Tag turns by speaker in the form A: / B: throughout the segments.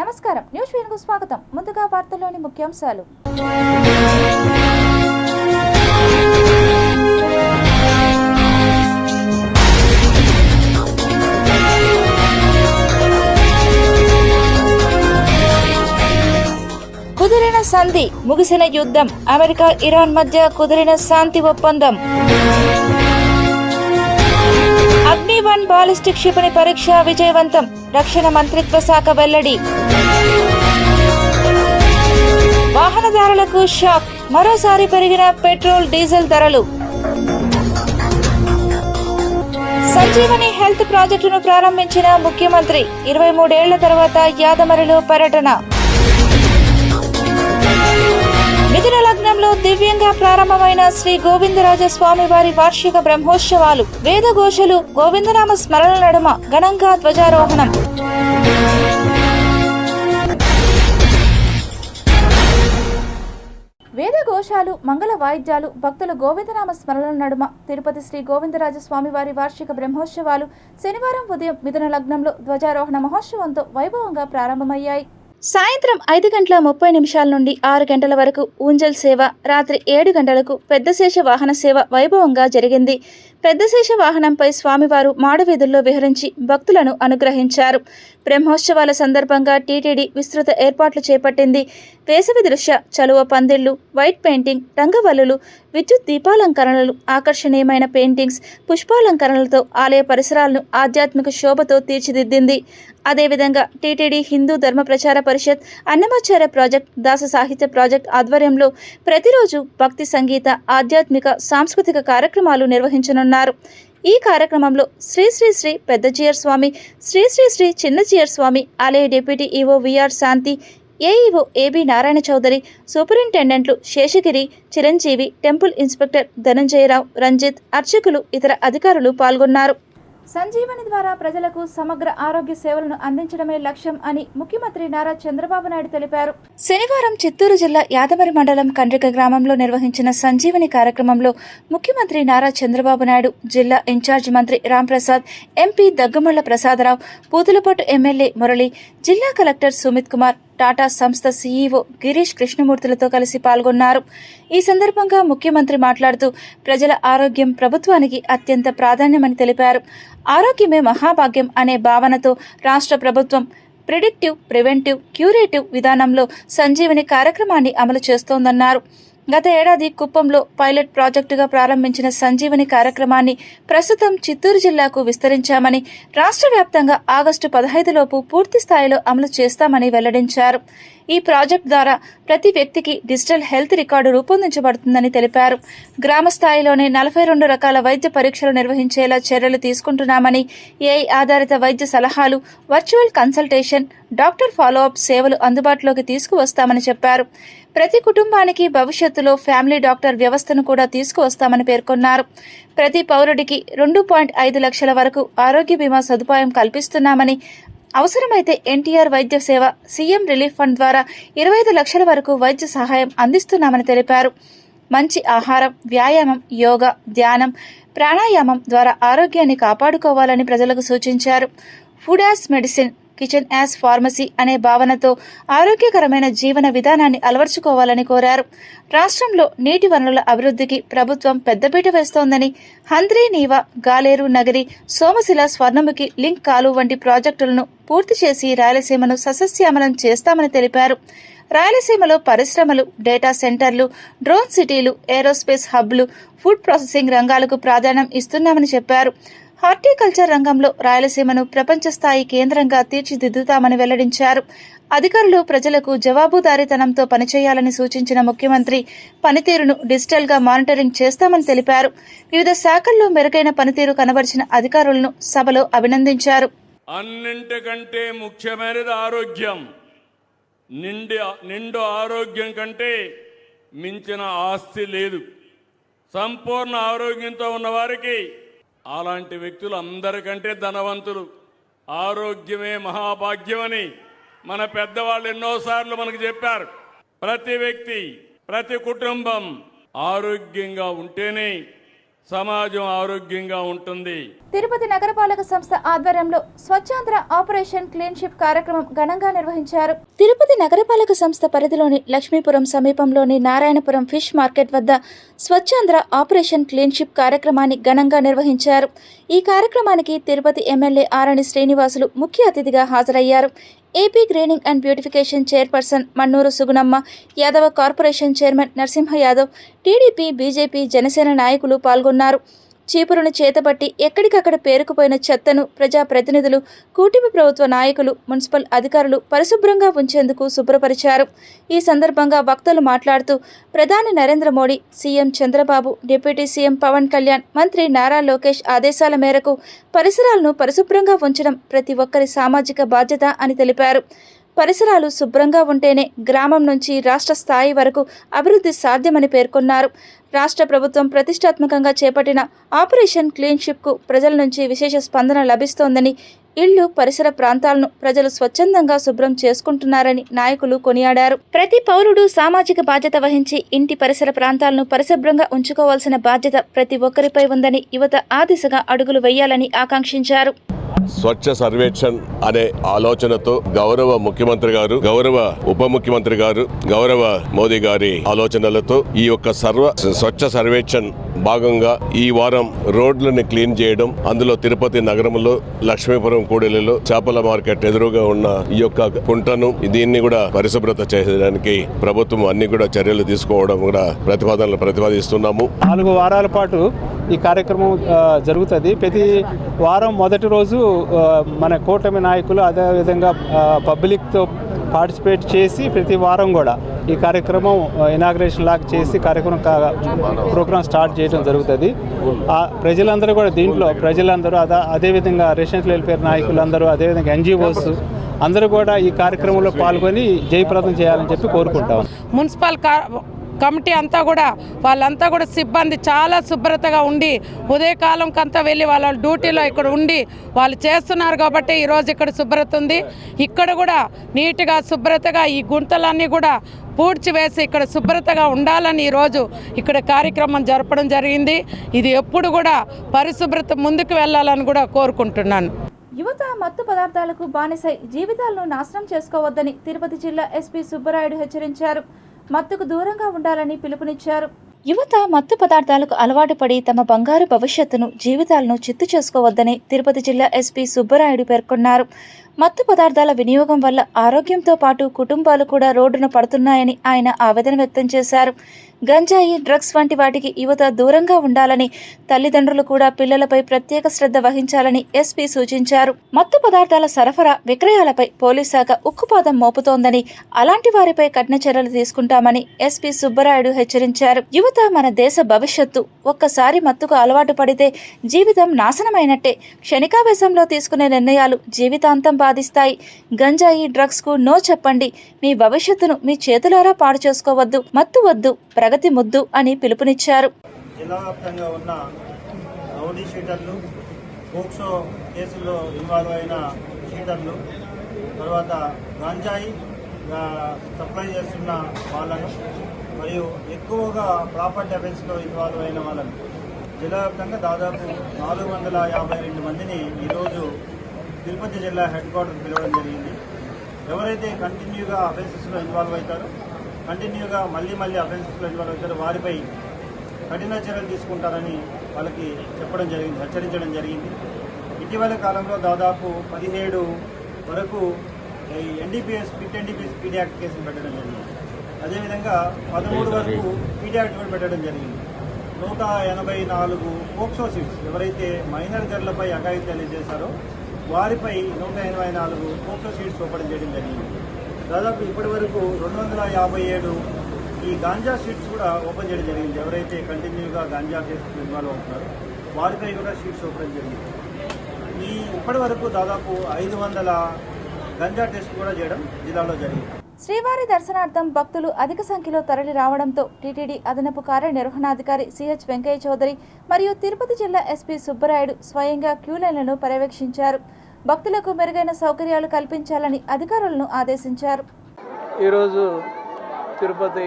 A: నమస్కారం, న్యూస్ వీన్కు స్వాగతం. ముందుగా వార్తల్లోని ముఖ్యాంశాలు. కుదిరిన సంధి, ముగిసిన యుద్ధం. అమెరికా ఇరాన్ మధ్య కుదిరిన శాంతి ఒప్పందం. అగ్ని-1 బాలిస్టిక్ క్షిపణి పరీక్ష విజయవంతం. రక్షణ మంత్రిత్వ శాఖ వెల్లడి. వాహనదారులకు షాక్, మరోసారి పెరిగిన పెట్రోల్ డీజిల్ ధరలు. సంజీవని హెల్త్ ప్రాజెక్టును ప్రారంభించిన ముఖ్యమంత్రి. 23 ఏళ్ల తర్వాత యాదమరిలో పర్యటన. మిథున లగ్నంలో దివ్యంగా ప్రారంభమైన శ్రీ గోవిందరాజ స్వామి వారి వార్షిక బ్రహ్మోత్సవాలు. వేదఘోషలు, గోవిందనామ స్మరణ నడుమ ఘనంగా ధ్వజారోహణం. వేదఘోషాలు, మంగళ వాయిద్యాలు, భక్తుల గోవిందనామ స్మరణ నడుమ తిరుపతి శ్రీ గోవిందరాజ స్వామి వారి వార్షిక బ్రహ్మోత్సవాలు శనివారం ఉదయం మిథున లగ్నంలో ధ్వజారోహణ మహోత్సవంతో వైభవంగా ప్రారంభమయ్యాయి. సాయంత్రం 5:30 నుండి 6 గంటల వరకు ఊంజల్ సేవ, రాత్రి 7 గంటలకు పెద్దశేష వాహన సేవ వైభవంగా జరిగింది. పెద్దశేష వాహనంపై స్వామివారు మాడవీధుల్లో విహరించి భక్తులను అనుగ్రహించారు. బ్రహ్మోత్సవాల సందర్భంగా టీటీడీ విస్తృత ఏర్పాట్లు చేపట్టింది. వేసవి దృశ్య, చలువ పందిళ్లు, వైట్ పెయింటింగ్, రంగవల్లులు, విద్యుత్ దీపాలంకరణలు, ఆకర్షణీయమైన పెయింటింగ్స్, పుష్పాలంకరణలతో ఆలయ పరిసరాలను ఆధ్యాత్మిక శోభతో తీర్చిదిద్దింది. అదేవిధంగా టీటీడీ హిందూ ధర్మ ప్రచార పరిషత్, అన్నమాచార్య ప్రాజెక్ట్, దాస సాహిత్య ప్రాజెక్ట్ ఆధ్వర్యంలో ప్రతిరోజు భక్తి, సంగీత, ఆధ్యాత్మిక, సాంస్కృతిక కార్యక్రమాలు నిర్వహించనున్నారు. ఈ కార్యక్రమంలో శ్రీ శ్రీ శ్రీ పెద్ద జీయర్ స్వామి, శ్రీ శ్రీ శ్రీ చిన్న జీయర్ స్వామి, ఆలయ deputy EO VR Shanthi, AEO AB Narayana Chowdary, సూపరింటెండెంట్లు శేషగిరి, చిరంజీవి, టెంపుల్ ఇన్స్పెక్టర్ ధనంజయరావు, రంజిత్, అర్చకులు, ఇతర అధికారులు పాల్గొన్నారు. సంజీవని ద్వారా ప్రజలకు సమగ్ర ఆరోగ్య సేవలను అందించడమే లక్ష్యం అని ముఖ్యమంత్రి నారా చంద్రబాబు నాయుడు తెలిపారు. శనివారం చిత్తూరు జిల్లా యాదమరి మండలం కండ్రిక గ్రామంలో నిర్వహించిన సంజీవని కార్యక్రమంలో ముఖ్యమంత్రి నారా చంద్రబాబు నాయుడు, జిల్లా ఇన్ఛార్జి మంత్రి రాంప్రసాద్, ఎంపీ దగ్గుమళ్ల ప్రసాదరావు, పూతులపట్టు ఎమ్మెల్యే మురళి, జిల్లా కలెక్టర్ సుమిత్ కుమార్, టాటా సంస్థ సీఈఓ గిరీష్ కృష్ణమూర్తులతో కలిసి పాల్గొన్నారు. ఈ సందర్భంగా ముఖ్యమంత్రి మాట్లాడుతూ ప్రజల ఆరోగ్యం ప్రభుత్వానికి అత్యంత ప్రాధాన్యమని తెలిపారు. ఆరోగ్యమే మహాభాగ్యం అనే భావనతో రాష్ట్ర ప్రభుత్వం ప్రిడిక్టివ్, ప్రివెంటివ్, క్యూరేటివ్ విధానంలో సంజీవని కార్యక్రమాన్ని అమలు చేస్తోందన్నారు. గత ఏడాది కుప్పంలో పైలట్ ప్రాజెక్టుగా ప్రారంభించిన సంజీవని కార్యక్రమాన్ని ప్రస్తుతం చిత్తూరు జిల్లాకు విస్తరించామని, రాష్ట్ర వ్యాప్తంగా ఆగస్టు 15 లోపు పూర్తి స్థాయిలో అమలు చేస్తామని వెల్లడించారు. ఈ ప్రాజెక్టు ద్వారా ప్రతి వ్యక్తికి డిజిటల్ హెల్త్ రికార్డు రూపొందించబడుతుందని తెలిపారు. గ్రామ స్థాయిలోనే 42 రకాల వైద్య పరీక్షలు నిర్వహించేలా చర్యలు తీసుకుంటున్నామని, ఏఐ ఆధారిత వైద్య సలహాలు, వర్చువల్ కన్సల్టేషన్, డాక్టర్ ఫాలోఅప్ సేవలు అందుబాటులోకి తీసుకువస్తామని చెప్పారు. ప్రతి కుటుంబానికి భవిష్యత్తులో ఫ్యామిలీ డాక్టర్ వ్యవస్థను కూడా తీసుకువస్తామని పేర్కొన్నారు. ప్రతి పౌరుడికి 2.5 లక్షల వరకు ఆరోగ్య బీమా సదుపాయం కల్పిస్తున్నామని, అవసరమైతే ఎన్టీఆర్ వైద్య సేవ, సీఎం రిలీఫ్ ఫండ్ ద్వారా 25 లక్షల వరకు వైద్య సహాయం అందిస్తున్నామని తెలిపారు. మంచి ఆహారం, వ్యాయామం, యోగా, ధ్యానం, ప్రాణాయామం ద్వారా ఆరోగ్యాన్ని కాపాడుకోవాలని ప్రజలకు సూచించారు. Food as medicine, kitchen as pharmacy అనే భావనతో ఆరోగ్యకరమైన జీవన విధానాన్ని అలవర్చుకోవాలని కోరారు. రాష్ట్రంలో నీటి వనరుల అభివృద్ధికి ప్రభుత్వం పెద్దపీట వేస్తోందని, హంద్రీ నీవా, గాలేరు నగరి, సోమశిల, స్వర్ణముఖి లింక్ కాలువ వంటి ప్రాజెక్టులను పూర్తి చేసి రాయలసీమను సస్యశ్యామలం చేస్తామని తెలిపారు. రాయలసీమలో పరిశ్రమలు, డేటా సెంటర్లు, డ్రోన్ సిటీలు, ఏరోస్పేస్ హబ్లు, ఫుడ్ ప్రాసెసింగ్ రంగాలకు ప్రాధాన్యం ఇస్తున్నామని చెప్పారు. హార్టికల్చర్ రంగంలో రాయలసీమను ప్రపంచ స్థాయి కేంద్రంగా తీర్చిదిద్దుతామని వెల్లడించారు. అధికారులు ప్రజలకు జవాబుదారీతనంతో పనిచేయాలని సూచించిన ముఖ్యమంత్రి పనితీరును డిజిటల్గా మానిటరింగ్ చేస్తామని తెలిపారు. వివిధ శాఖల్లో మెరుగైన పనితీరు కనబరిచిన అధికారులను సభలో అభినందించారు.
B: అన్నింటికంటే ముఖ్యమైనది ఆరోగ్యం. నిండు ఆరోగ్యం కంటే మించిన ఆస్తి లేదు. సంపూర్ణ ఆరోగ్యంతో ఉన్నవారికి అలాంటి వ్యక్తులు అందరికంటే ధనవంతులు. ఆరోగ్యమే మహాభాగ్యమని మన పెద్దవాళ్ళు ఎన్నోసార్లు మనకు చెప్పారు. ప్రతి వ్యక్తి, ప్రతి కుటుంబం ఆరోగ్యంగా ఉంటేనే సమాజం ఆరోగ్యంగా ఉంటుంది.
A: తిరుపతి నగరపాలక సంస్థ ఆధ్వర్యంలో స్వచ్ఛాంధ్ర ఆపరేషన్ క్లీన్షిప్ కార్యక్రమం ఘనంగా నిర్వహించారు. తిరుపతి నగరపాలక సంస్థ పరిధిలోని లక్ష్మీపురం సమీపంలోని నారాయణపురం ఫిష్ మార్కెట్ వద్ద స్వచ్ఛాంధ్ర ఆపరేషన్ క్లీన్షిప్ కార్యక్రమాన్ని ఘనంగా నిర్వహించారు. ఈ కార్యక్రమానికి తిరుపతి ఎమ్మెల్యే ఆరణి శ్రీనివాసులు ముఖ్య అతిథిగా హాజరయ్యారు. AP greening and beautification chairperson Mannur Sugunamma, Yadava corporation chairman Narasimha Yadav, TDP, BJP, Janasena నాయకులు పాల్గొన్నారు. చీపురును చేతబట్టి ఎక్కడికక్కడ పేరుకుపోయిన చెత్తను ప్రజాప్రతినిధులు, కూటమి ప్రభుత్వ నాయకులు, మున్సిపల్ అధికారులు పరిశుభ్రంగా ఉంచేందుకు శుభ్రపరిచారు. ఈ సందర్భంగా వక్తలు మాట్లాడుతూ ప్రధాని Narendra Modi, CM Chandrababu, deputy CM Pawan Kalyan, మంత్రి నారా లోకేష్ ఆదేశాల మేరకు పరిసరాలను పరిశుభ్రంగా ఉంచడం ప్రతి ఒక్కరి సామాజిక బాధ్యత అని తెలిపారు. పరిసరాలు శుభ్రంగా ఉంటేనే గ్రామం నుంచి రాష్ట్ర స్థాయి వరకు అభివృద్ధి సాధ్యమని పేర్కొన్నారు. రాష్ట్ర ప్రభుత్వం ప్రతిష్టాత్మకంగా చేపట్టిన ఆపరేషన్ క్లీన్షిప్కు ప్రజల నుంచి విశేష స్పందన లభిస్తోందని, ఇళ్లు, పరిసర ప్రాంతాలను ప్రజలు స్వచ్ఛందంగా శుభ్రం చేసుకుంటున్నారని నాయకులు కొనియాడారు. ప్రతి పౌరుడు సామాజిక బాధ్యత వహించి ఇంటి పరిసర ప్రాంతాలను పరిశుభ్రంగా ఉంచుకోవాల్సిన బాధ్యత ప్రతి ఒక్కరిపై ఉందని యువత ఆ దిశగా అడుగులు వేయాలని ఆకాంక్షించారు.
C: స్వచ్ఛ సర్వేక్షణ్ అనే ఆలోచనతో గౌరవ ముఖ్యమంత్రి గారు, గౌరవ ఉప ముఖ్యమంత్రి గారు, గౌరవ మోదీ గారి ఆలోచనలతో ఈ యొక్క స్వచ్ఛ సర్వేక్షణ్ భాగంగా ఈ వారం రోడ్లను క్లీన్ చేయడం, అందులో తిరుపతి నగరంలో లక్ష్మీపురం కూడలిలో చేపల మార్కెట్ ఎదురుగా ఉన్న ఈ యొక్క కుంటను దీన్ని కూడా పరిశుభ్రత చేయడానికి ప్రభుత్వం అన్ని కూడా చర్యలు తీసుకోవడం కూడా ప్రతిపాదిస్తున్నాము.
D: 4 వారాల పాటు ఈ కార్యక్రమం జరుగుతుంది. ప్రతి వారం మొదటి రోజు మన కూటమి నాయకులు అదేవిధంగా పబ్లిక్తో పార్టిసిపేట్ చేసి ప్రతి వారం కూడా ఈ కార్యక్రమం ఇనాగ్రేషన్ లాగా చేసి ప్రోగ్రామ్ స్టార్ట్ చేయడం జరుగుతుంది. ప్రజలందరూ కూడా దీంట్లో అదేవిధంగా రెసిడెన్షియల్ వెల్ఫేర్ నాయకులందరూ, అదేవిధంగా NGOs అందరూ కూడా ఈ కార్యక్రమంలో పాల్గొని జయప్రదం చేయాలని చెప్పి కోరుకుంటాం.
E: మున్సిపల్ కమిటీ వాళ్ళంతా కూడా సిబ్బంది చాలా శుభ్రతగా ఉండి ఉదయకాలంకంతా వెళ్ళి వాళ్ళ డ్యూటీలో ఇక్కడ ఉండి వాళ్ళు చేస్తున్నారు కాబట్టి ఈరోజు ఇక్కడ శుభ్రత ఉంది. ఇక్కడ కూడా నీట్గా శుభ్రతగా ఈ గుంతలన్నీ కూడా పూడ్చివేసి ఇక్కడ శుభ్రతగా ఉండాలని ఈరోజు ఇక్కడ కార్యక్రమం జరపడం జరిగింది. ఇది ఎప్పుడు కూడా పరిశుభ్రత ముందుకు వెళ్ళాలని కూడా కోరుకుంటున్నాను.
A: యువత మత్తు పదార్థాలకు బానిసై జీవితాలను నాశనం చేసుకోవద్దని తిరుపతి జిల్లా ఎస్పీ సుబ్బరాయుడు హెచ్చరించారు. మత్తుకు దూరంగా ఉండాలని పిలుపునిచ్చారు. యువత మత్తు పదార్థాలకు అలవాటు పడి తమ బంగారు భవిష్యత్తును, జీవితాలను చిత్తు చేసుకోవద్దని తిరుపతి జిల్లా ఎస్పీ సుబ్బరాయుడు పేర్కొన్నారు. మత్తు పదార్థాల వినియోగం వల్ల ఆరోగ్యంతో పాటు కుటుంబాలు కూడా రోడ్డున పడుతున్నాయని ఆయన ఆవేదన వ్యక్తం చేశారు. గంజాయి, డ్రగ్స్ వంటి వాటికి యువత దూరంగా ఉండాలని, తల్లిదండ్రులు కూడా పిల్లలపై ప్రత్యేక శ్రద్ధ వహించాలని ఎస్పీ సూచించారు. మత్తు పదార్థాల సరఫరా, విక్రయాలపై పోలీస్ శాఖ ఉక్కుపాదం మోపుతోందని, అలాంటి వారిపై కఠిన చర్యలు తీసుకుంటామని ఎస్పీ సుబ్బరాయుడు హెచ్చరించారు. యువత మన దేశ భవిష్యత్తు. ఒక్కసారి మత్తుకు అలవాటు పడితే జీవితం నాశనమైనట్టే. క్షణికావేశంలో తీసుకునే నిర్ణయాలు జీవితాంతం బాధిస్తాయి. గంజాయి, డ్రగ్స్ కు నో చెప్పండి. మీ భవిష్యత్తును మీ చేతులారా పాడు చేసుకోవద్దు. మత్తు వద్దు, ప్రగతి ముద్దు అని పిలుపునిచ్చారు.
F: జిల్లా వ్యాప్తంగా ఉన్న రౌడీ షీటర్లు, పోక్సో కేసుల్లో ఇన్వాల్వ్ అయిన షీటర్లు, తర్వాత గంజాయి సప్లై చేస్తున్న వాళ్ళను, మరియు ఎక్కువగా ప్రాపర్టీ అఫెన్స్లో ఇన్వాల్వ్ అయిన వాళ్ళను జిల్లా వ్యాప్తంగా దాదాపు 452 మందిని ఈరోజు తిరుపతి జిల్లా హెడ్ క్వార్టర్కి పిలవడం జరిగింది. ఎవరైతే కంటిన్యూగా అఫెన్సెస్లో ఇన్వాల్వ్ అవుతారో, కంటిన్యూగా మళ్ళీ అఫెన్సెస్లో ఇన్వాల్వ్ అవుతారో వారిపై కఠిన చర్యలు తీసుకుంటారని వాళ్ళకి చెప్పడం జరిగింది, హెచ్చరించడం జరిగింది. ఇటీవల కాలంలో దాదాపు 17 వరకు ఎన్డీపీఎస్ పీడీ యాక్ట్ కేసులు పెట్టడం జరిగింది. అదేవిధంగా 13 వరకు పీడీ యాక్ట్ కూడా పెట్టడం జరిగింది. 184 పోక్సో సీట్స్, ఎవరైతే మైనర్ గర్లపై అఘాయిత్యాలు చేశారో వారిపై 184 పోక్సో సీట్స్ ఓపెన్ చేయడం జరిగింది. దాదాపు ఇప్పటి వరకు 257 ఈ గాంజా షీట్స్ కూడా ఓపెన్ చేయడం జరిగింది. ఎవరైతే కంటిన్యూగా గాంజా కేసులు ఇన్వాల్వ్ అవుతున్నారో వారిపై కూడా షీట్స్ ఓపెన్ జరిగింది. ఇప్పటి వరకు దాదాపు 500 గంజా టెస్ట్ కూడా చేయడం జిల్లాలో జరిగింది.
A: శ్రీవారి దర్శనార్థం భక్తులు అధిక సంఖ్యలో తరలి రావడంతో టీటీడీ అదనపు కార్యనిర్వహణాధికారి సిహెచ్ వెంకయ్య చౌదరి మరియు తిరుపతి జిల్లా ఎస్పీ సుబ్బరాయుడు స్వయంగా క్యూ లైన్లను పర్యవేక్షించారు. భక్తులకు మెరుగైన సౌకర్యాలు కల్పించాలని అధికారులను ఆదేశించారు.
D: ఈరోజు తిరుపతి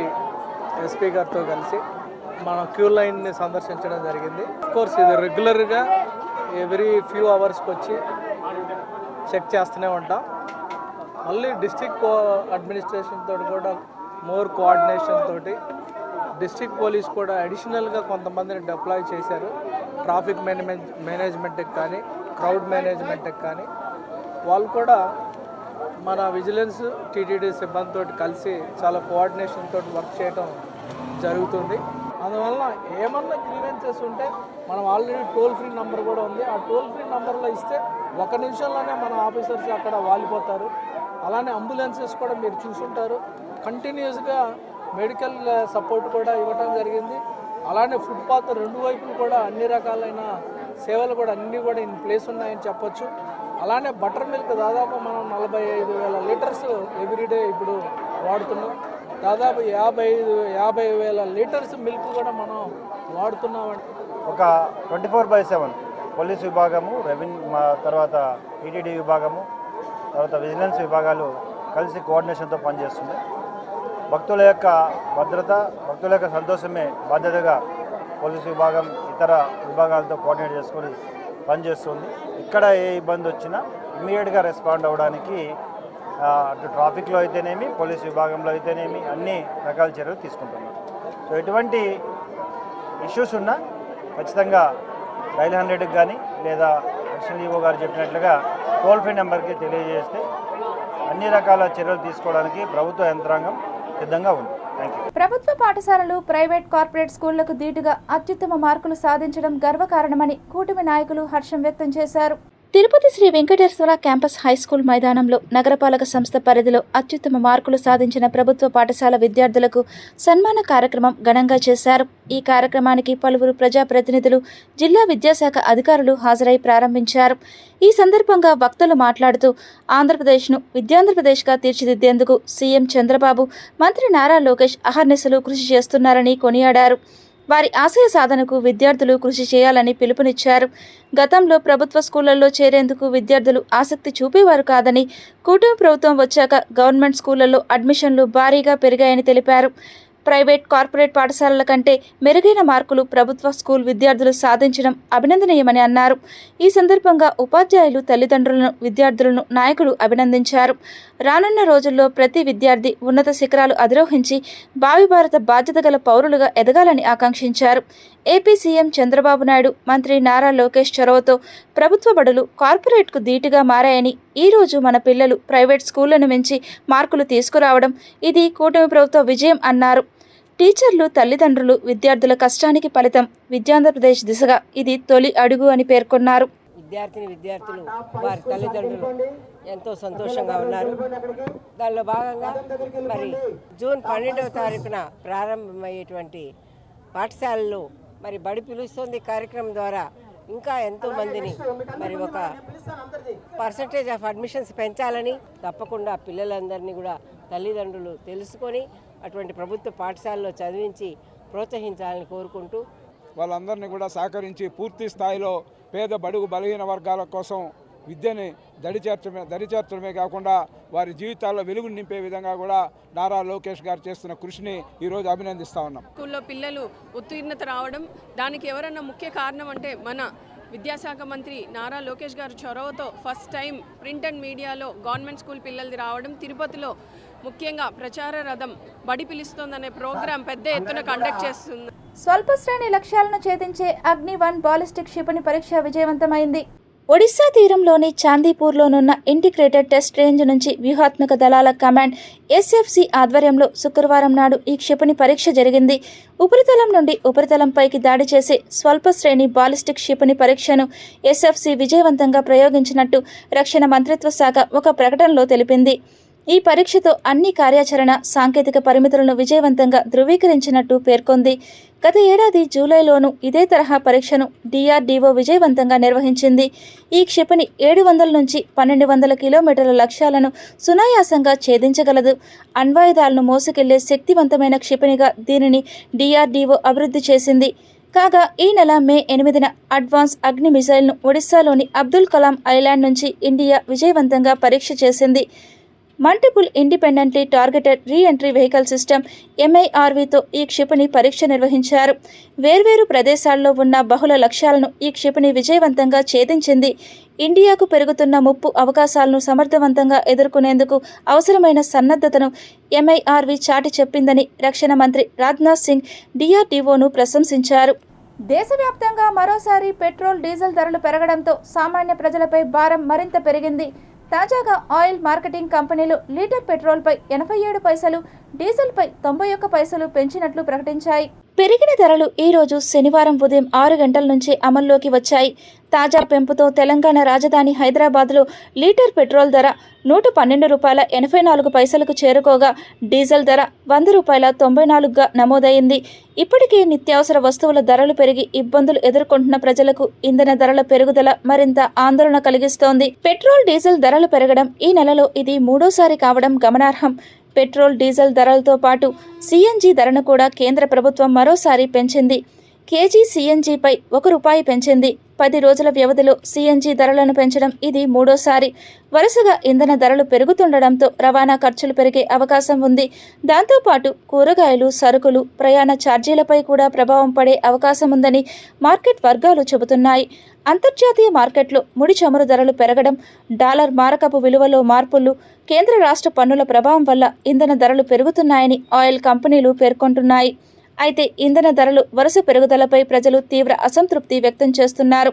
D: ఎస్పీ గారితో కలిసి
G: మన క్యూ లైన్ని సందర్శించడం జరిగింది. కోర్స్ ఇది రెగ్యులర్గా ఎవ్రీ ఫ్యూ అవర్స్కి వచ్చి చెక్ చేస్తూనే ఉంటాం. మళ్ళీ డిస్ట్రిక్ట్ అడ్మినిస్ట్రేషన్ తోటి కూడా మోర్ కోఆర్డినేషన్ తోటి డిస్ట్రిక్ట్ పోలీస్ కూడా అడిషనల్గా కొంతమందిని డిప్లాయ్ చేశారు. ట్రాఫిక్ మేనేజ్మెంట్కి కానీ క్రౌడ్ మేనేజ్మెంట్కి కానీ వాళ్ళు కూడా మన విజిలెన్స్ టీటీడీ సిబ్బందితో కలిసి చాలా కోఆర్డినేషన్ తోటి వర్క్ చేయడం జరుగుతుంది. అందువల్ల ఏమన్నా గ్రీవెన్సెస్ ఉంటే మనం ఆల్రెడీ టోల్ ఫ్రీ నెంబర్ కూడా ఉంది. ఆ టోల్ ఫ్రీ నెంబర్లో ఇస్తే 1 నిమిషంలోనే మన ఆఫీసర్స్ అక్కడ వాలిపోతారు. అలానే అంబులెన్సెస్ కూడా మీరు చూసుంటారు, కంటిన్యూస్గా మెడికల్ సపోర్ట్ కూడా ఇవ్వటం జరిగింది. అలానే ఫుట్పాత్ 2 వైపులు కూడా అన్ని రకాలైన సేవలు కూడా అన్నీ కూడా ఇన్ ప్లేస్ ఉన్నాయని చెప్పొచ్చు. అలానే బటర్ మిల్క్ దాదాపు మనం 45,000 లీటర్స్ ఎవ్రీడే ఇప్పుడు వాడుతున్నాం. దాదాపు 50,000 లీటర్స్ మిల్క్ కూడా మనం వాడుతున్నామండి.
F: ఒక 24/7 పోలీస్ విభాగము, తర్వాత టీటీడీ విభాగము, తర్వాత విజిలెన్స్ విభాగాలు కలిసి కోఆర్డినేషన్తో పనిచేస్తుంది. భక్తుల యొక్క భద్రత, భక్తుల యొక్క సంతోషమే బాధ్యతగా పోలీసు విభాగం ఇతర విభాగాలతో కోఆర్డినేట్ చేసుకొని పనిచేస్తుంది. ఇక్కడ ఏ ఇబ్బంది వచ్చినా ఇమ్మీడియట్గా రెస్పాండ్ అవ్వడానికి అటు ట్రాఫిక్లో అయితేనేమి, పోలీసు విభాగంలో అయితేనేమి అన్ని రకాల చర్యలు తీసుకుంటున్నాం. సో ఎటువంటి ఇష్యూస్ ఉన్నా ఖచ్చితంగా డైల్ 100కి కానీ లేదా అడిషనల్ ఈవో గారు చెప్పినట్లుగా టోల్ ఫ్రీ నెంబర్కి తెలియజేస్తే అన్ని రకాల చర్యలు తీసుకోవడానికి ప్రభుత్వ యంత్రాంగం సిద్ధంగా ఉంది. Thank you.
A: ప్రభుత్వ పాఠశాలలు, ప్రైవేట్, కార్పొరేట్ స్కూళ్లకు ధీటుగా అత్యుత్తమ మార్కులు సాధించడం గర్వకారణమని కూటమి నాయకులు హర్షం వ్యక్తం చేశారు. తిరుపతి శ్రీ వెంకటేశ్వర క్యాంపస్ హైస్కూల్ మైదానంలో నగరపాలక సంస్థ పరిధిలో అత్యుత్తమ మార్కులు సాధించిన ప్రభుత్వ పాఠశాల విద్యార్థులకు సన్మాన కార్యక్రమం ఘనంగా చేశారు. ఈ కార్యక్రమానికి పలువురు ప్రజాప్రతినిధులు, జిల్లా విద్యాశాఖ అధికారులు హాజరై ప్రారంభించారు. ఈ సందర్భంగా వక్తలు మాట్లాడుతూ ఆంధ్రప్రదేశ్ను విద్యాంధ్రప్రదేశ్గా తీర్చిదిద్దేందుకు సీఎం చంద్రబాబు, మంత్రి నారా లోకేష్ అహర్నిశలు కృషి చేస్తున్నారని కొనియాడారు. వారి ఆశయ సాధనకు విద్యార్థులు కృషి చేయాలని పిలుపునిచ్చారు. గతంలో ప్రభుత్వ స్కూళ్లలో చేరేందుకు విద్యార్థులు ఆసక్తి చూపేవారు కాదని, కూటమి ప్రభుత్వం వచ్చాక గవర్నమెంట్ స్కూళ్లలో అడ్మిషన్లు భారీగా పెరిగాయని తెలిపారు. ప్రైవేట్, కార్పొరేట్ పాఠశాలల కంటే మెరుగైన మార్కులు ప్రభుత్వ స్కూల్ విద్యార్థులు సాధించడం అభినందనీయమని అన్నారు. ఈ సందర్భంగా ఉపాధ్యాయులు, తల్లిదండ్రులను, విద్యార్థులను నాయకులు అభినందించారు. రానున్న రోజుల్లో ప్రతి విద్యార్థి ఉన్నత శిఖరాలు అధిరోహించి భావి భారత బాధ్యత గల పౌరులుగా ఎదగాలని ఆకాంక్షించారు. ఏపీ సీఎం చంద్రబాబు నాయుడు, మంత్రి నారా లోకేష్ చొరవతో ప్రభుత్వ బడులు కార్పొరేట్కు ధీటుగా మారాయని, ఈ రోజు మన పిల్లలు ప్రైవేట్ స్కూళ్లను మించి మార్కులు తీసుకురావడం ఇది కూటమి ప్రభుత్వ విజయం అన్నారు. టీచర్లు, తల్లిదండ్రులు, విద్యార్థుల కష్టానికి ఫలితం విద్యాంధ్రప్రదేశ్ దిశగా ఇది తొలి అడుగు అని పేర్కొన్నారు.
H: విద్యార్థులు వారి తల్లిదండ్రులు ఎంతో సంతోషంగా ఉన్నారు. దానిలో భాగంగా మరి జూన్ 12వ తారీఖున ప్రారంభమయ్యేటువంటి పాఠశాలలు మరి బడి పిలుస్తుంది కార్యక్రమం ద్వారా ఇంకా ఎంతో మందిని మరి ఒక పర్సంటేజ్ ఆఫ్ అడ్మిషన్స్ పెంచాలని తప్పకుండా పిల్లలందరినీ కూడా తల్లిదండ్రులు తెలుసుకొని అటువంటి ప్రభుత్వ పాఠశాలలో చదివించి ప్రోత్సహించాలని కోరుకుంటూ
I: వాళ్ళందరినీ కూడా సహకరించి పూర్తి స్థాయిలో పేద బడుగు బలహీన వర్గాల కోసం విద్యని దరిచేర్చడమే కాకుండా వారి జీవితాల్లో వెలుగు నింపే విధంగా కూడా నారా లోకేష్ గారు చేస్తున్న కృషిని ఈరోజు అభినందిస్తూ ఉన్నాం.
J: స్కూల్లో పిల్లలు ఉత్తీర్ణత రావడం దానికి ఎవరన్నా ముఖ్య కారణం అంటే మన విద్యాశాఖ మంత్రి నారా లోకేష్ గారు చొరవతో ఫస్ట్ టైం ప్రింట్ అండ్ మీడియాలో గవర్నమెంట్ స్కూల్ పిల్లలది రావడం, తిరుపతిలో ముఖ్యంగా ప్రచార రథం బడి పిలుస్తోందనే ప్రోగ్రాం పెద్ద ఎత్తున కండక్ట్ చేస్తుంది.
A: స్వల్ప శ్రేణి లక్ష్యాలను ఛేదించే అగ్ని-1 బాలిస్టిక్ క్షిపణి పరీక్ష విజయవంతమైంది. ఒడిశా తీరంలోని చాందీపూర్లోనున్న ఇంటిగ్రేటెడ్ టెస్ట్ రేంజ్ నుంచి వ్యూహాత్మక దళాల కమాండ్ ఎస్ఎఫ్సి ఆధ్వర్యంలో శుక్రవారం నాడు ఈ క్షిపణి పరీక్ష జరిగింది. ఉపరితలం నుండి ఉపరితలంపైకి దాడి చేసే స్వల్ప శ్రేణి బాలిస్టిక్ క్షిపణి పరీక్షను ఎస్ఎఫ్సి విజయవంతంగా ప్రయోగించినట్టు రక్షణ మంత్రిత్వ శాఖ ఒక ప్రకటనలో తెలిపింది. ఈ పరీక్షతో అన్ని కార్యాచరణ, సాంకేతిక పరిమితులను విజయవంతంగా ధృవీకరించినట్టు పేర్కొంది. గత ఏడాది జూలైలోనూ ఇదే తరహా పరీక్షను డిఆర్డీఓ విజయవంతంగా నిర్వహించింది. ఈ క్షిపణి 700 నుంచి 1200 కిలోమీటర్ల లక్ష్యాలను సునాయాసంగా ఛేదించగలదు. అణ్వాయుధాలను మోసుకెళ్లే శక్తివంతమైన క్షిపణిగా దీనిని డిఆర్డీఓ అభివృద్ధి చేసింది. కాగా ఈ నెల మే 8న అడ్వాన్స్ అగ్ని మిసైల్ను ఒడిశాలోని అబ్దుల్ కలాం ఐలాండ్ నుంచి ఇండియా విజయవంతంగా పరీక్ష చేసింది. Multiple independently targeted re-entry vehicle system MIRVతో ఈ క్షిపణి పరీక్ష నిర్వహించారు. వేర్వేరు ప్రదేశాల్లో ఉన్న బహుళ లక్ష్యాలను ఈ క్షిపణి విజయవంతంగా ఛేదించింది. ఇండియాకు పెరుగుతున్న ముప్పు అవకాశాలను సమర్థవంతంగా ఎదుర్కొనేందుకు అవసరమైన సన్నద్ధతను MIRV చాటి చెప్పిందని రక్షణ మంత్రి రాజ్నాథ్ సింగ్ DRDOను ప్రశంసించారు. దేశవ్యాప్తంగా మరోసారి పెట్రోల్, డీజిల్ ధరలు పెరగడంతో సామాన్య ప్రజలపై భారం మరింత పెరిగింది. తాజాగా ఆయిల్ మార్కెటింగ్ కంపెనీలు లీటర్ పెట్రోల్పై 87 పైసలు, డీజిల్పై 91 పైసలు పెంచినట్లు ప్రకటించాయి. పెరిగిన ధరలు ఈ రోజు శనివారం ఉదయం 6 గంటల నుంచి అమల్లోకి వచ్చాయి. తాజా పెంపుతో తెలంగాణ రాజధాని హైదరాబాద్లో లీటర్ పెట్రోల్ ధర ₹112.84 చేరుకోగా డీజిల్ ధర ₹100.94గా నమోదైంది. ఇప్పటికే నిత్యావసర వస్తువుల ధరలు పెరిగి ఇబ్బందులు ఎదుర్కొంటున్న ప్రజలకు ఇంధన ధరల పెరుగుదల మరింత ఆందోళన కలిగిస్తోంది. పెట్రోల్, డీజిల్ ధరలు పెరగడం ఈ నెలలో ఇది మూడోసారి కావడం గమనార్హం. పెట్రోల్, డీజిల్ ధరలతో పాటు CNG ధరను కూడా కేంద్ర ప్రభుత్వం మరోసారి పెంచింది. కేజీ CNGపై ₹1 పెంచింది. 10 రోజుల వ్యవధిలో CNG ధరలను పెంచడం ఇది మూడోసారి. వరుసగా ఇంధన ధరలు పెరుగుతుండడంతో రవాణా ఖర్చులు పెరిగే అవకాశం ఉంది. దాంతోపాటు కూరగాయలు, సరుకులు, ప్రయాణ ఛార్జీలపై కూడా ప్రభావం పడే అవకాశం ఉందని మార్కెట్ వర్గాలు చెబుతున్నాయి. అంతర్జాతీయ మార్కెట్లో ముడి చమురు ధరలు పెరగడం, డాలర్ మారకపు విలువలో మార్పులు, కేంద్ర రాష్ట్ర పన్నుల ప్రభావం వల్ల ఇంధన ధరలు పెరుగుతున్నాయని ఆయిల్ కంపెనీలు పేర్కొంటున్నాయి. అయితే ఇంధన ధరలు వరుస పెరుగుదలపై ప్రజలు తీవ్ర అసంతృప్తి వ్యక్తం చేస్తున్నారు.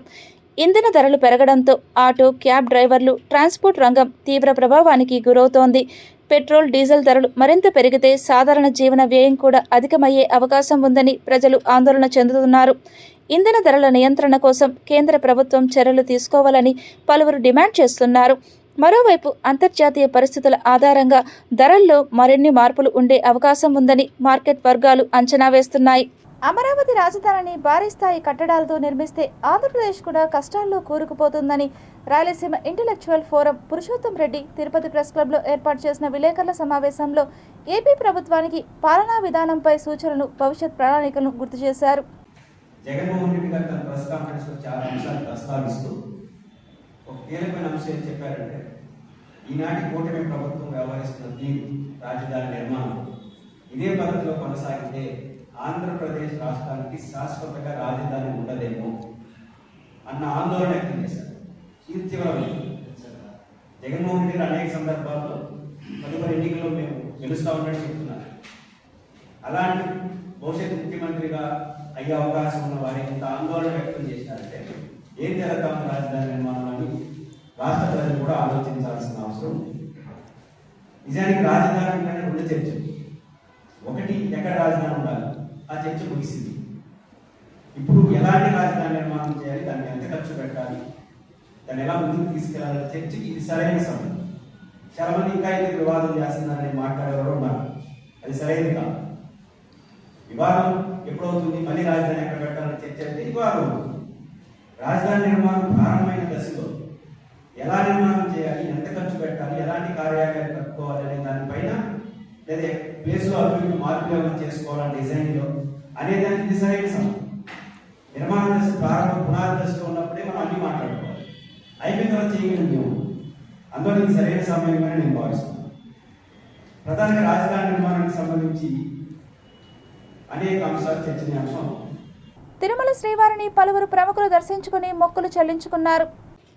A: ఇంధన ధరలు పెరగడంతో ఆటో, క్యాబ్ డ్రైవర్లు, ట్రాన్స్పోర్ట్ రంగం తీవ్ర ప్రభావానికి గురవుతోంది. పెట్రోల్, డీజిల్ ధరలు మరింత పెరిగితే సాధారణ జీవన వ్యయం కూడా అధికమయ్యే అవకాశం ఉందని ప్రజలు ఆందోళన చెందుతున్నారు. ఇంధన ధరల నియంత్రణ కోసం కేంద్ర ప్రభుత్వం చర్యలు తీసుకోవాలని పలువురు డిమాండ్ చేస్తున్నారు. మరోవైపు అంతర్జాతీయ పరిస్థితుల ఆధారంగా ధరల్లో మరిన్ని మార్పులు ఉండే అవకాశం ఉందని మార్కెట్ వర్గాలు అంచనా వేస్తున్నాయి. అమరావతి రాజధానిని భారీ స్థాయి కట్టడాలతో నిర్మిస్తే ఆంధ్రప్రదేశ్ కూడా కష్టాల్లో కూరుకుపోతుందని Rayalaseema intellectual forum Purushotham Reddy Tirupati press క్లబ్లో ఏర్పాటు చేసిన విలేకరుల సమావేశంలో ఏపీ ప్రభుత్వానికి పాలనా విధానంపై సూచనలు, భవిష్యత్ ప్రణాళికలను గుర్తు చేశారు.
K: జగన్మోహన్ రెడ్డి గారు తన ప్రెస్ కాన్ఫరెన్స్లో చాలా అంశాలు ప్రస్తావిస్తూ ఒక కీలకమైన అంశం ఏం చెప్పారంటే, ఈనాటి కూటమి ప్రభుత్వం వ్యవహరిస్తున్న తీరు, రాజధాని నిర్మాణం ఇదే పద్ధతిలో కొనసాగితే ఆంధ్రప్రదేశ్ రాష్ట్రానికి శాశ్వతంగా రాజధాని ఉండదేమో అన్న ఆందోళన వ్యక్తం చేశారు. ఇది తీవ్రమైన జగన్మోహన్ రెడ్డి గారు అనేక సందర్భాల్లో తదుపరి ఎన్నికల్లో మేము గెలుస్తా ఉన్నట్టు చెప్తున్నారు. అలాంటి భవిష్యత్ ముఖ్యమంత్రిగా అయ్యే అవకాశం ఉన్న వారి ఇంత ఆందోళన వ్యక్తం చేసినారంటే ఏం జరుగుతాం రాజధాని నిర్మాణాన్ని రాష్ట్ర ప్రజలు కూడా ఆలోచించాల్సిన అవసరం ఉంది. నిజానికి రాజధాని ఉండాలని 2 చర్చలు. ఒకటి, ఎక్కడ రాజధాని ఉండాలి, ఆ చర్చ ముగిసింది. ఇప్పుడు ఎలాంటి రాజధాని నిర్మాణం చేయాలి, దాన్ని ఎంత ఖర్చు పెట్టాలి, దాన్ని ఎలా ముందుకు తీసుకెళ్లాలనే చర్చకి ఇది సరైన సమయం. చాలా మంది ఇంకా ఇది వివాదం చేస్తున్నారని మాట్లాడేవారు ఉన్నారు. అది సరైనది కాదు. వివాదం ఎప్పుడవుతుంది, మళ్ళీ రాజధాని ఎక్కడ పెట్టాలని చర్చ అంటే వివాదం అవుతుంది. రాజధాని నిర్మాణం ప్రారంభమైన దశలో ఎలా నిర్మాణం చేయాలి, ఎంత ఖర్చు పెట్టాలి, ఎలాంటి కార్యాలయాలు కట్టుకోవాలి అనే దానిపైన, లేదా ప్లేస్లో అభివృద్ధి మార్పులు ఏమైనా చేసుకోవాలని డిజైన్లో అనేదానికి ఇది సరైన సమయం. నిర్మాణ దశ ప్రారంభ పునాది దశలో ఉన్నప్పుడే మనం అన్ని మాట్లాడుకోవాలి. అయిపోయిన తర్వాత చేయగలిగిన మేము అందులో ఇది సరైన సమయంగానే నేను భావిస్తున్నాను. ప్రధానంగా రాజధాని నిర్మాణానికి సంబంధించి అనేక అంశాలు చర్చనీయాంశం.
A: తిరుమల శ్రీవారిని పలువురు ప్రముఖులు దర్శించుకుని మొక్కులు చెల్లించుకున్నారు.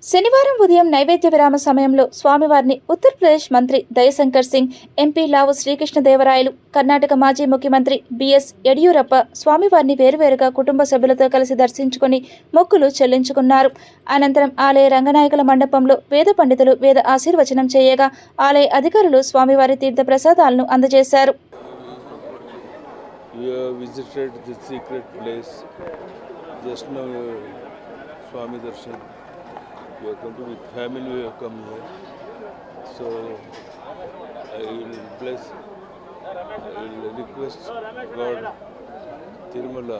A: శనివారం ఉదయం నైవేద్య విరామ సమయంలో స్వామివారిని ఉత్తరప్రదేశ్ మంత్రి దయశంకర్ సింగ్, ఎంపీ లావు శ్రీకృష్ణదేవరాయలు, కర్ణాటక మాజీ ముఖ్యమంత్రి బిఎస్ యడియూరప్ప స్వామివారిని వేరువేరుగా కుటుంబ సభ్యులతో కలిసి దర్శించుకుని మొక్కులు చెల్లించుకున్నారు. అనంతరం ఆలయ రంగనాయకుల మండపంలో వేద పండితులు వేద ఆశీర్వచనం చేయగా ఆలయ అధికారులు స్వామివారి తీర్థ ప్రసాదాలను అందజేశారు.
B: We have visited the secret place. Just now, Swami Darshan. We have come to with family. We have come here. So I will bless. I will request God, Tirumala,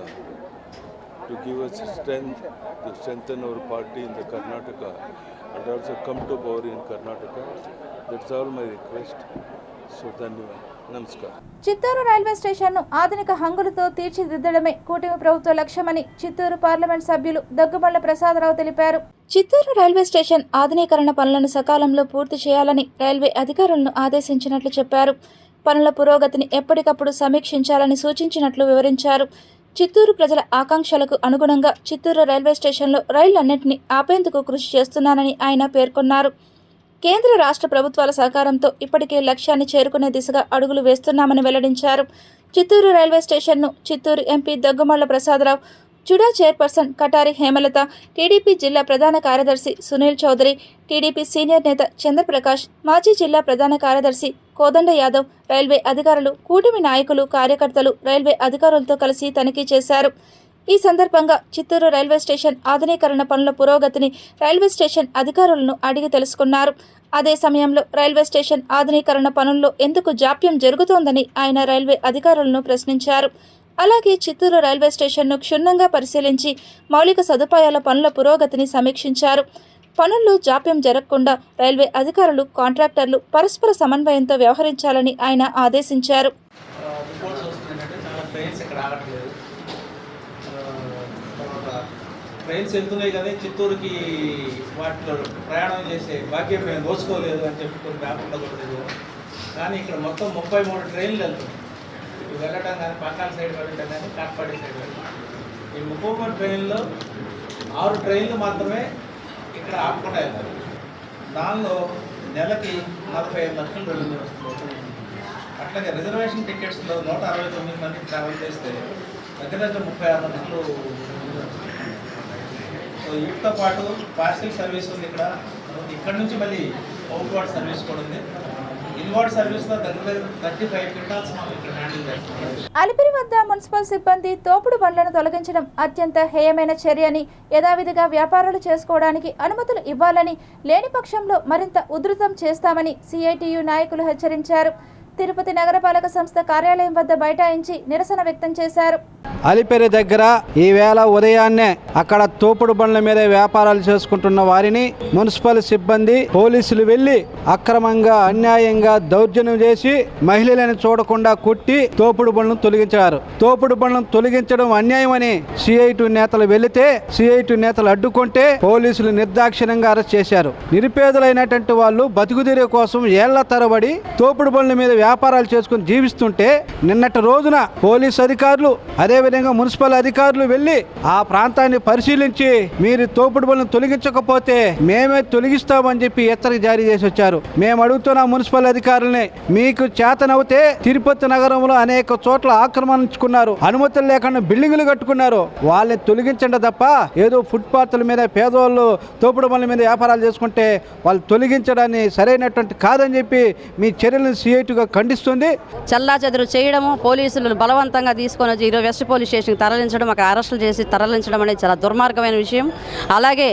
B: to give us strength to strengthen our party in the Karnataka and also come to power in Karnataka. That's all my request. So ధన్యవాదాలు. నమస్కారం.
A: Chittoor railway స్టేషన్ను ఆధునిక హంగులతో తీర్చిదిద్దడమే కూటమి ప్రభుత్వ లక్ష్యమని Chittoor parliament సభ్యులు దగ్గుమళ్ల ప్రసాదరావు తెలిపారు. చిత్తూరు రైల్వే స్టేషన్ ఆధునీకరణ పనులను సకాలంలో పూర్తి చేయాలని రైల్వే అధికారులను ఆదేశించినట్లు చెప్పారు. పనుల పురోగతిని ఎప్పటికప్పుడు సమీక్షించాలని సూచించినట్లు వివరించారు. చిత్తూరు ప్రజల ఆకాంక్షలకు అనుగుణంగా చిత్తూరు రైల్వే స్టేషన్లో రైళ్లన్నింటినీ ఆపేందుకు కృషి చేస్తున్నానని ఆయన పేర్కొన్నారు. కేంద్ర రాష్ట్ర ప్రభుత్వాల సహకారంతో ఇప్పటికే లక్ష్యాన్ని చేరుకునే దిశగా అడుగులు వేస్తున్నామని వెల్లడించారు. చిత్తూరు రైల్వే స్టేషన్ను Chittoor MP Daggumalla Prasadarao, CUDA chairperson Katari Hemalatha, TDP జిల్లా ప్రధాన కార్యదర్శి సునీల్ చౌదరి, టీడీపీ సీనియర్ నేత చంద్రప్రకాష్, మాజీ జిల్లా ప్రధాన కార్యదర్శి కోదండ యాదవ్, రైల్వే అధికారులు, కూటమి నాయకులు, కార్యకర్తలు రైల్వే అధికారులతో కలిసి తనిఖీ చేశారు. ఈ సందర్భంగా చిత్తూరు రైల్వే స్టేషన్ ఆధునీకరణ పనుల పురోగతిని రైల్వే స్టేషన్ అధికారులను అడిగి తెలుసుకున్నారు. అదే సమయంలో రైల్వే స్టేషన్ ఆధునీకరణ పనుల్లో ఎందుకు జాప్యం జరుగుతోందని ఆయన రైల్వే అధికారులను ప్రశ్నించారు. అలాగే చిత్తూరు రైల్వే స్టేషన్ను క్షుణ్ణంగా పరిశీలించి మౌలిక సదుపాయాల పనుల పురోగతిని సమీక్షించారు. పనుల్లో జాప్యం జరగకుండా రైల్వే అధికారులు, కాంట్రాక్టర్లు పరస్పర సమన్వయంతో వ్యవహరించాలని ఆయన ఆదేశించారు.
L: ట్రైన్స్ వెళ్తున్నాయి కానీ చిత్తూరుకి వాటిలో ప్రయాణం చేసే భాగ్యం మేము దోచుకోలేదు అని చెప్పి కొన్ని పేపర్లో కొట్టలేదు. కానీ ఇక్కడ మొత్తం 33 ట్రైన్లు వెళ్తున్నాయి. ఇటు వెళ్ళటం కానీ పాకాల సైడ్ వెళ్ళటం కానీ కాట్పాడి సైడ్ వెళ్ళటం. ఈ 33 ట్రైన్లో 6 ట్రైన్లు మాత్రమే ఇక్కడ ఆపకుండా వెళ్తారు. దానిలో నెలకి 45 లక్షలు రెవెన్యూ వస్తుంది. అట్లాగే రిజర్వేషన్ టికెట్స్లో 169 మందికి ట్రావెల్ చేస్తే దగ్గర 36 లక్షలు. సో వీటితో పాటు పార్సల్ సర్వీస్ ఉంది ఇక్కడ నుంచి మళ్ళీ అవుట్వర్డ్ సర్వీస్ కూడా ఉంది. ఇన్వర్డ్ సర్వీస్లో దగ్గర 35 క్వింటాల్స్ మనం ఇక్కడ హ్యాండిల్ చేస్తాం.
A: అలిపిరి వద్ద మున్సిపల్ సిబ్బంది తోపుడు బండ్లను తొలగించడం అత్యంత హేయమైన చర్యని, యథావిధిగా వ్యాపారాలు చేసుకోవడానికి అనుమతులు ఇవ్వాలని, లేని పక్షంలో మరింత ఉధృతం చేస్తామని సిఐటియు నాయకులు హెచ్చరించారు. తిరుపతి నగరపాలక సంస్థ కార్యాలయం వద్ద బైఠాయించి నిరసన వ్యక్తం చేశారు.
M: అలిపిరి దగ్గర ఈవేళ ఉదయాన్నే అక్కడ తోపుడు బండ్ల మీద వ్యాపారాలు చేసుకుంటున్న వారిని మున్సిపల్ సిబ్బంది, పోలీసులు వెళ్లి అక్రమంగా, అన్యాయంగా దౌర్జన్యం చేసి మహిళలను చూడకుండా కొట్టి తోపుడు బండ్లను తొలగించారు. తోపుడు బండ్లను తొలగించడం అన్యాయమని సిఐటి నేతలు వెళితే సిఐటి నేతలు అడ్డుకుంటే పోలీసులు నిర్దాక్షిణ్యంగా అరెస్ట్ చేశారు. నిరుపేదలైనటువంటి వాళ్ళు బతుకుదెరువు కోసం ఏళ్ల తరబడి తోపుడు బండ్ల మీద వ్యాపారాలు చేసుకుని జీవిస్తుంటే నిన్నటి రోజున పోలీసు అధికారులు, అదేవిధంగా మున్సిపల్ అధికారులు వెళ్లి ఆ ప్రాంతాన్ని పరిశీలించి మీరు తోపుడు బండ్లను తొలగించకపోతే మేమే తొలగిస్తామని చెప్పి హెచ్చరిక జారీ చేసి వచ్చారు. మేము అడుగుతున్న మున్సిపల్ అధికారులని, మీకు చేతనవుతే తిరుపతి నగరంలో అనేక చోట్ల ఆక్రమించుకున్నారు, అనుమతులు లేకుండా బిల్డింగులు కట్టుకున్నారు, వాళ్ళని తొలగించండి తప్ప ఏదో ఫుట్పాత్ల మీద పేదవాళ్ళు తోపుడు బండ్ల మీద వ్యాపారాలు చేసుకుంటే వాళ్ళు తొలగించడాన్ని సరైనటువంటి కాదని చెప్పి మీ చర్యలను సిఐటిగా ఖండిస్తుంది.
N: చల్లాచెదురు చేయడము, పోలీసులు బలవంతంగా తీసుకొని వచ్చి ఈరోజు వెస్ట్ పోలీస్ స్టేషన్కి తరలించడం, అక్కడ అరెస్టులు చేసి తరలించడం అనేది చాలా దుర్మార్గమైన విషయం. అలాగే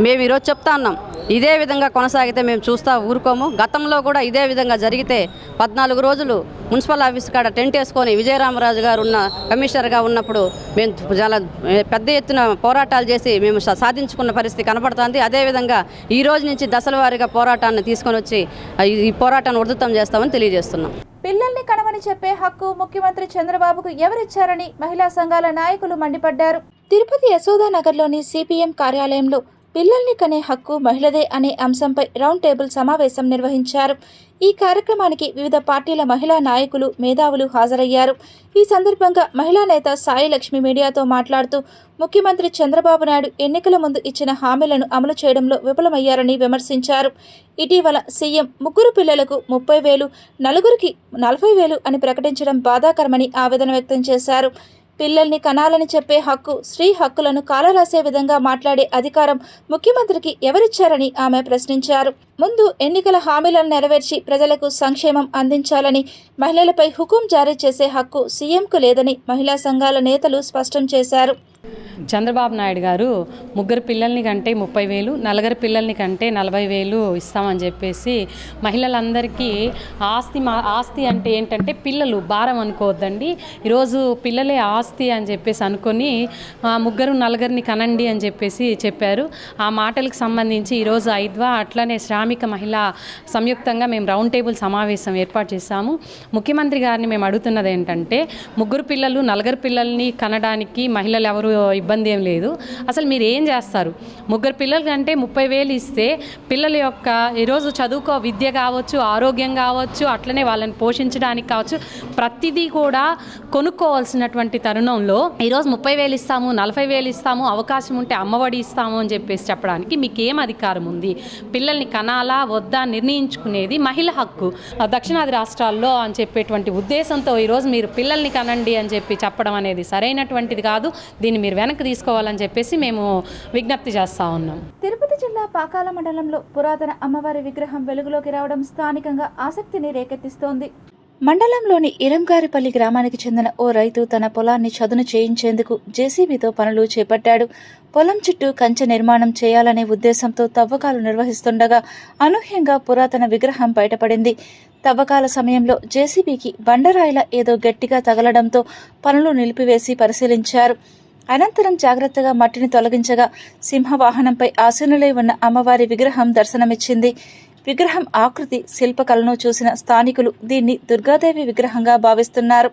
N: మేము ఈరోజు చెప్తా ఉన్నాం, ఇదే విధంగా కొనసాగితే మేము చూస్తా ఊరుకోము. గతంలో కూడా ఇదే విధంగా జరిగితే 14 రోజులు మున్సిపల్ ఆఫీస్ కాడ టెంట్ వేసుకొని విజయరామరాజు గారు కమిషనర్గా ఉన్నప్పుడు మేము చాలా పెద్ద ఎత్తున పోరాటాలు చేసి మేము సాధించుకున్న పరిస్థితి కనపడుతుంది. అదేవిధంగా ఈ రోజు నుంచి దశల వారీగా పోరాటాన్ని తీసుకొని వచ్చి ఈ పోరాటాన్ని ఉధృతం చేస్తామని తెలియజేస్తున్నాం.
A: పిల్లల్ని కనమని చెప్పే హక్కు ముఖ్యమంత్రి చంద్రబాబుకు ఎవరిచ్చారని మహిళా సంఘాల నాయకులు మండిపడ్డారు. తిరుపతి యశోదానగర్లోని సిపిఎం కార్యాలయంలో పిల్లల్ని కనే హక్కు మహిళదే అనే అంశంపై రౌండ్ టేబుల్ సమావేశం నిర్వహించారు. ఈ కార్యక్రమానికి వివిధ పార్టీల మహిళా నాయకులు, మేధావులు హాజరయ్యారు. ఈ సందర్భంగా మహిళా నేత సాయి లక్ష్మి మీడియాతో మాట్లాడుతూ ముఖ్యమంత్రి చంద్రబాబు నాయుడు ఎన్నికల ముందు ఇచ్చిన హామీలను అమలు చేయడంలో విఫలమయ్యారని విమర్శించారు. ఇటీవల సీఎం 3 పిల్లలకు 30,000, 4కి 40,000 అని ప్రకటించడం బాధాకరమని ఆవేదన వ్యక్తం చేశారు. పిల్లల్ని కనాలని చెప్పే హక్కు, స్త్రీ హక్కులను కాలరాసే విధంగా మాట్లాడే అధికారం ముఖ్యమంత్రికి ఎవరిచ్చారని ఆమె ప్రశ్నించారు. ముందు ఎన్నికల హామీలను నెరవేర్చి ప్రజలకు సంక్షేమం అందించాలని, మహిళలపై హుకుం జారీ చేసే హక్కు సీఎంకు లేదని మహిళా సంఘాల నేతలు స్పష్టం చేశారు.
O: చంద్రబాబు నాయుడు గారు 3 పిల్లల్ని కంటే 30,000, 4 పిల్లల్ని కంటే 40,000 ఇస్తామని చెప్పేసి మహిళలందరికీ ఆస్తి అంటే ఏంటంటే పిల్లలు భారం అనుకోవద్దండి. ఈరోజు పిల్లలే ఆస్తి అని చెప్పేసి అనుకొని 3, 4 కనండి అని చెప్పేసి చెప్పారు. ఆ మాటలకు సంబంధించి ఈరోజు ఐద్వా అట్లనే శ్రామిక మహిళ సంయుక్తంగా మేము రౌండ్ టేబుల్ సమావేశం ఏర్పాటు చేశాము. ముఖ్యమంత్రి గారిని మేము అడుగుతున్నది ఏంటంటే 3 పిల్లలు, 4 పిల్లల్ని కనడానికి మహిళలు ఎవరు ఇబ్బంది ఏం లేదు. అసలు మీరు ఏం చేస్తారు? ముగ్గురు పిల్లల కంటే 30,000 ఇస్తే పిల్లల యొక్క ఈరోజు చదువుకో విద్య కావచ్చు, ఆరోగ్యం కావచ్చు, అట్లనే వాళ్ళని పోషించడానికి కావచ్చు, ప్రతిదీ కూడా కొనుక్కోవాల్సినటువంటి తరుణంలో ఈరోజు 30,000 ఇస్తాము, 40,000 ఇస్తాము, అవకాశం ఉంటే అమ్మఒడి ఇస్తాము అని చెప్పేసి చెప్పడానికి మీకు ఏం అధికారం ఉంది? పిల్లల్ని కనాలా వద్దా నిర్ణయించుకునేది మహిళ హక్కు. దక్షిణాది రాష్ట్రాల్లో అని చెప్పేటువంటి ఉద్దేశంతో ఈరోజు మీరు పిల్లల్ని కనండి అని చెప్పి చెప్పడం అనేది సరైనటువంటిది కాదు. దీన్ని మీరు వెనక్కి తీసుకోవాలని చెప్పేసి మేము విజ్ఞప్తి చేస్తా ఉన్నాం.
A: తిరుపతి జిల్లా పాకాల మండలంలో పురాతన అమ్మవారి విగ్రహం వెలుగులోకి రావడం స్థానికంగా ఆసక్తిని రేకెత్తిస్తోంది. మండలంలోని ఇరంగారిపల్లి గ్రామానికి చెందిన ఓ రైతు తన పొలాన్ని చదును చేయించేందుకు జేసీబీతో పనులు చేపట్టాడు. పొలం చుట్టూ కంచె నిర్మాణం చేయాలనే ఉద్దేశంతో తవ్వకాలు నిర్వహిస్తుండగా అనూహ్యంగా పురాతన విగ్రహం బయటపడింది. తవ్వకాల సమయంలో జేసీబీకి బండరాయిల ఏదో గట్టిగా తగలడంతో పనులు నిలిపివేసి పరిశీలించారు. అనంతరం జాగ్రత్తగా మట్టిని తొలగించగా సింహవాహనంపై ఆసీనులై ఉన్న అమ్మవారి విగ్రహం దర్శనమిచ్చింది. విగ్రహం ఆకృతి, శిల్పకళను చూసిన స్థానికులు దీన్ని దుర్గాదేవి విగ్రహంగా భావిస్తున్నారు.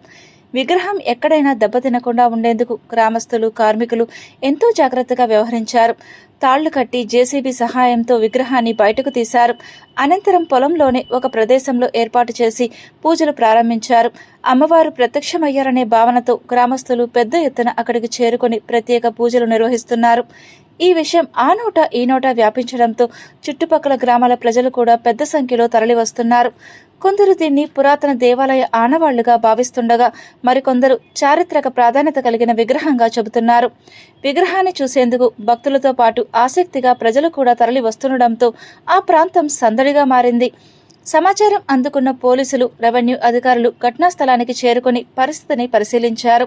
A: విగ్రహం ఎక్కడైనా దెబ్బతినకుండా ఉండేందుకు గ్రామస్తులు, కార్మికులు ఎంతో జాగ్రత్తగా వ్యవహరించారు. తాళ్లు కట్టి జేసీబీ సహాయంతో విగ్రహాన్ని బయటకు తీశారు. అనంతరం పొలంలోనే ఒక ప్రదేశంలో ఏర్పాటు చేసి పూజలు ప్రారంభించారు. అమ్మవారు ప్రత్యక్షమయ్యారనే భావనతో గ్రామస్తులు పెద్ద ఎత్తున అక్కడికి చేరుకొని ప్రత్యేక పూజలు నిర్వహిస్తున్నారు. ఈ విషయం ఆ నోట ఈ నోట వ్యాపించడంతో చుట్టుపక్కల గ్రామాల ప్రజలు కూడా పెద్ద సంఖ్యలో తరలివస్తున్నారు. కొందరు దీన్ని పురాతన దేవాలయ ఆనవాళ్లుగా భావిస్తుండగా మరికొందరు చారిత్రక ప్రాధాన్యత కలిగిన విగ్రహంగా చెబుతున్నారు. విగ్రహాన్ని చూసేందుకు భక్తులతో పాటు ఆసక్తిగా ప్రజలు కూడా తరలి వస్తుండటంతో ఆ ప్రాంతం సందడిగా మారింది. సమాచారం అందుకున్న పోలీసులు, రెవెన్యూ అధికారులు ఘటనా స్థలానికి చేరుకుని పరిస్థితిని పరిశీలించారు.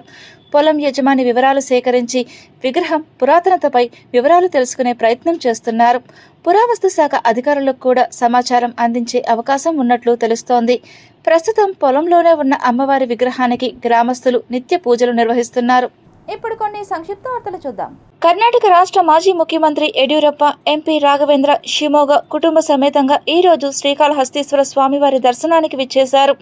A: పొలం యజమాని వివరాలు సేకరించి విగ్రహం పురాతనతపై వివరాలు తెలుసుకునే ప్రయత్నం చేస్తున్నారు. పురావస్తు శాఖ అధికారులకు కూడా సమాచారం అందించే అవకాశం ఉన్నట్లు తెలుస్తోంది. ప్రస్తుతం పొలంలోనే ఉన్న అమ్మవారి విగ్రహానికి గ్రామస్తులు నిత్య పూజలు నిర్వహిస్తున్నారు. ఇప్పుడు కొన్ని సంక్షిప్త వార్తలు చూద్దాం. కర్ణాటక రాష్ట్ర మాజీ ముఖ్యమంత్రి యడ్యూరప్ప, ఎంపీ రాఘవేంద్ర షిమోగా కుటుంబ సమేతంగా ఈ రోజు శ్రీకాళహస్తీశ్వర స్వామివారి దర్శనానికి విచ్చేశారు.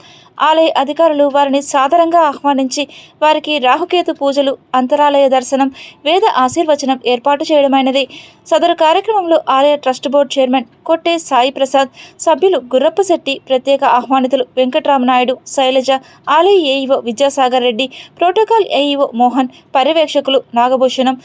A: ఆలయ అధికారులు వారిని సాదరంగా ఆహ్వానించి వారికి రాహుకేతు పూజలు, అంతరాలయ దర్శనం, వేద ఆశీర్వచనం ఏర్పాటు చేయడమైనది. సదరు కార్యక్రమంలో ఆలయ ట్రస్ట్ బోర్డు చైర్మన్ కొట్టే సాయి ప్రసాద్, సభ్యులు గుర్రప్పశెట్టి, ప్రత్యేక ఆహ్వానితులు వెంకట్రామనాయుడు, శైలజ, ఆలయ AEO Vidyasagar Reddy, protocol AEO Mohan, పర్యవేక్షకులు నాగభూషణం,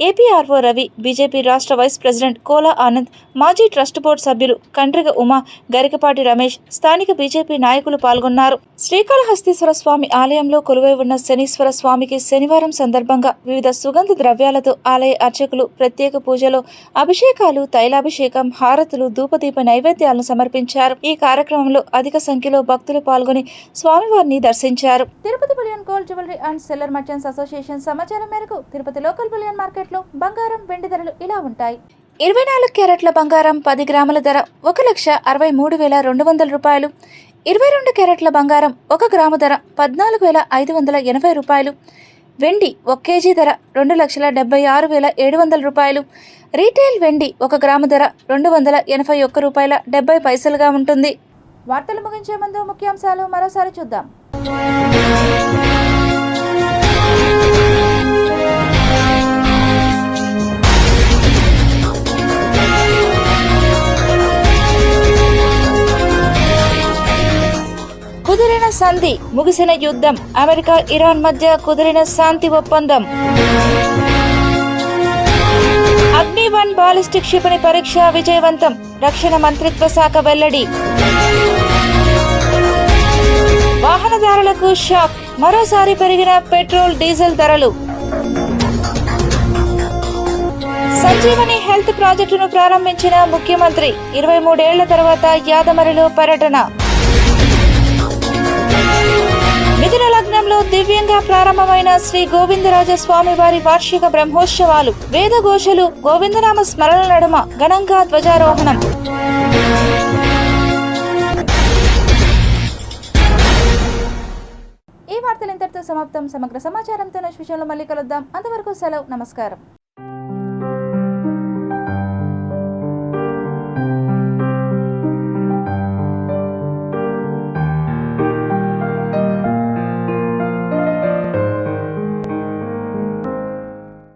A: ఏపీఆర్ఓ రవి, బీజేపీ రాష్ట్ర వైస్ ప్రెసిడెంట్ కోలా ఆనంద్, మాజీ ట్రస్ట్ బోర్డు సభ్యులు కండ్రిగ ఉమా, గరికపాటి రమేష్, స్థానిక బీజేపీ నాయకులు పాల్గొన్నారు. శ్రీకాళహస్తీశ్వర స్వామి ఆలయంలో కొలువై ఉన్న శనీశ్వర స్వామికి శనివారం సందర్భంగా వివిధ సుగంధ ద్రవ్యాలతో ఆలయ అర్చకులు ప్రత్యేక పూజలో అభిషేకాలు, తైలాభిషేకం, హారతులు, ధూపదీప నైవేద్యాలను సమర్పించారు. ఈ కార్యక్రమంలో అధిక సంఖ్యలో భక్తులు పాల్గొని స్వామివారిని దర్శించారు. Tirupati bullion gold jewellery and seller merchants association సమాచారం మేరకు తిరుపతి లోకల్ బులియన్ మార్కెట్ లో బంగారం, వెండి ధరలు ఇలా ఉంటాయి. 24 క్యారెట్ల బంగారం 10 గ్రాముల ధర 1,63,200 రూపాయలు. 22 క్యారెట్ల బంగారం 1 గ్రాము ధర 14,580 రూపాయలు. వెండి 1 కేజీ ధర 2,76,700 రూపాయలు. రీటైల్ వెండి 1 గ్రాము ధర 281 రూపాయల 70 పైసలుగా ఉంటుంది. వార్తలు ముగించే ముందు ముఖ్యాంశాలు మరోసారి చూద్దాం. కుదిరిన సంధి, ముగిసిన యుద్ధం, అమెరికా ఇరాన్ మధ్య కుదిరిన శాంతి ఒప్పందం. అగ్ని-1 బాలిస్టిక్ క్షిపణి పరీక్ష విజయవంతం, రక్షణ మంత్రిత్వ శాఖ వెల్లడి. వాహనదారులకు షాక్, మరోసారి పెరిగిన పెట్రోల్, డీజిల్ ధరలు. సంజీవని హెల్త్ ప్రాజెక్టును ప్రారంభించిన ముఖ్యమంత్రి, 23 ఏళ్ల తర్వాత యాదమరిలో పర్యటన. మిథున లగ్నంలో దివ్యంగా ప్రారంభమైన శ్రీ గోవిందరాజ స్వామివారి వార్షిక బ్రహ్మోత్సవాలు, వేదఘోషలు, గోవిందనామ స్మరణ నడుమ ఘనంగా ధ్వజారోహణం. ఈ వార్తలు ఇంతటితో సమాప్తం. సమగ్ర సమాచారంతో నెక్స్ట్ విషయంలో మళ్ళీ కలుద్దాం. అంతవరకు సెలవు, నమస్కారం.